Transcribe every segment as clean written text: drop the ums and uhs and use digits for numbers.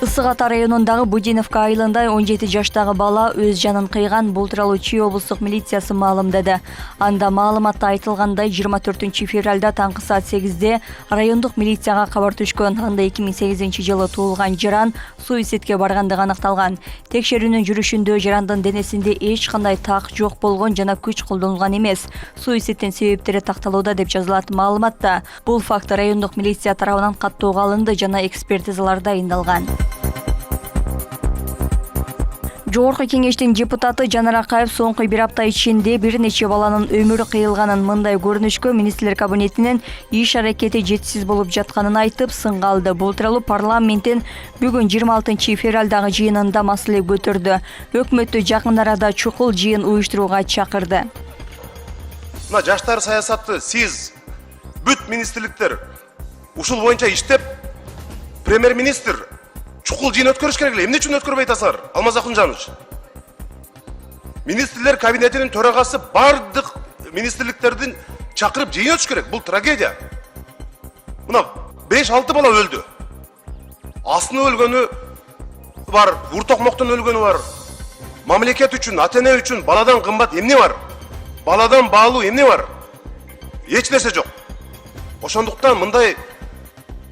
Ысык Ата районундагы Будиновка айылында 17 жаштагы бала өз жанын кыйган. Бул тууралуу Чүй облустук милициясы маалымдады. Анда маалыматта айтылгандай 24 февралда таңкы саат 8-де райондук милицияга кабар түшкөн. Анда 2008-жылы туулган жаран суицидке баргандыгы аныкталган. Текшерүүнүн жүрүшүндө жарандын денесинде эч кандай так жок болгон жана күч колдонулган эмес. Суицидтин себептери такталууда деп жазылат маалыматта. Бул факт райондук милиция тарабынан каттоого алынды жана экспертизалар дайындалган. Жогорку кеңештин депутаты Жанар Акаев соңку бир апта ичинде бир нече баланын өмүрү кыйылганын, мындай көрүнүшкө министрлер кабинетинин иш аракети жетишсиз болуп жатканын айтып сынга алды. Бул тууралуу парламенттин бүгүн 26 февралдагы жыйынында маселе көтөрдү. Өкмөттү жакын арада чукул жыйын уюштурууга чакырды. Мына жаштар саясатты сиз бүт министрликтер ушул боюнча иштеп, премьер-министр чукул жыйын өткөрүш керек эле. Эмне үчүн өткөрбөй атасыздар? Алмаз Акунжанович. Министрлер кабинетинин төрагасы бардык министрликтердин чакырып жыйын өтүш керек. Бул трагедия. Мына 5-6 бала өлдү. Асыны өлгөнү бар, уртокмоктон өлгөнү бар. Мамлекет үчүн, ата-эне үчүн баладан кымбат эмне бар? Баладан баалуу эмне бар? Эч нерсе жок. Ошондуктан мындай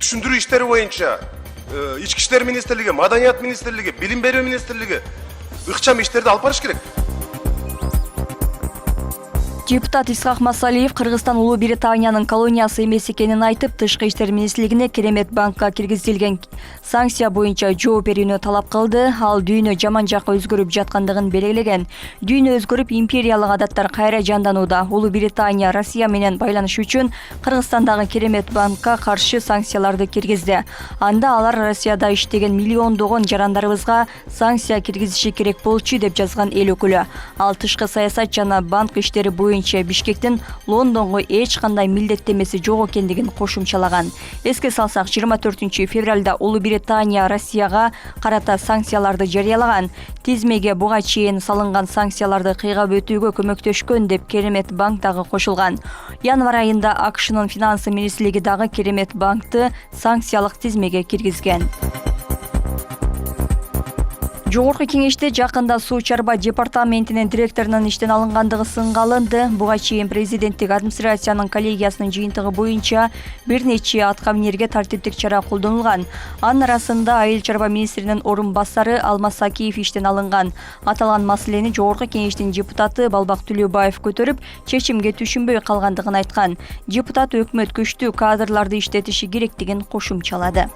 түшүндүрүү иштери боюнча Ички иштер министрлиги, Маданият министрлиги, Билим берүү министрлиги ыкчам иштерди алып барыш керек. Депутат Исхак Масалиев Кыргызстан Улуу Британиянын колониясы эмес экенин айтып, Тышкы иштер министрлигине Керемет банкка киргизилген санкция боюнча жооп берүүнү талап кылды. Ал дүйнө жаман жакка өзгөрүп жаткандыгын белгилеген. Дүйнө өзгөрүп, империялык адаттар кайра жанданууда. Улуу Британия Россия менен байланыш үчүн Кыргызстандагы Керемет банкка каршы санкцияларды киргизди. Анда алар Россияда иштеген миллиондогон жарандарыбызга санкция киргизиши керек болчу деп жазган эл өкүлү. Ал тышкы саясат жана банк иштери боюнча Бишкектин Лондонго эч кандай милдеттемеси жок экендигин кошумчалаган. Эске салсак, 24 февралда Улуу Британия Россияга карата санкцияларды жарыялаган. Тизмеге буга чейин салынган санкцияларды кыйгап өтүүгө көмөктөшкөн деп Керемет банк дагы кошулган. Январь айында АКШнын финансы министрлиги дагы Керемет банкты санкциялык тизмеге киргизген. Жогорку кеңеште жакында суу чарба департаментинин директорунун иштен алынгандыгы сынга алынды. Буга чейин президенттик администрациянын коллегиясынын жыйынтыгы боюнча бир нече аткаминерге тартиптик чара колдонулган. Анын арасында айыл чарба министринин орун басары Алмаз Сакиев иштен алынган. Аталган маселени жогорку кеңештин депутаты Балбак Түлөбаев көтөрүп, чечимге түшүнбөй калгандыгын айткан. Депутат өкмөт күчтүү кадрларды иштетиши керектигин кошумчалады.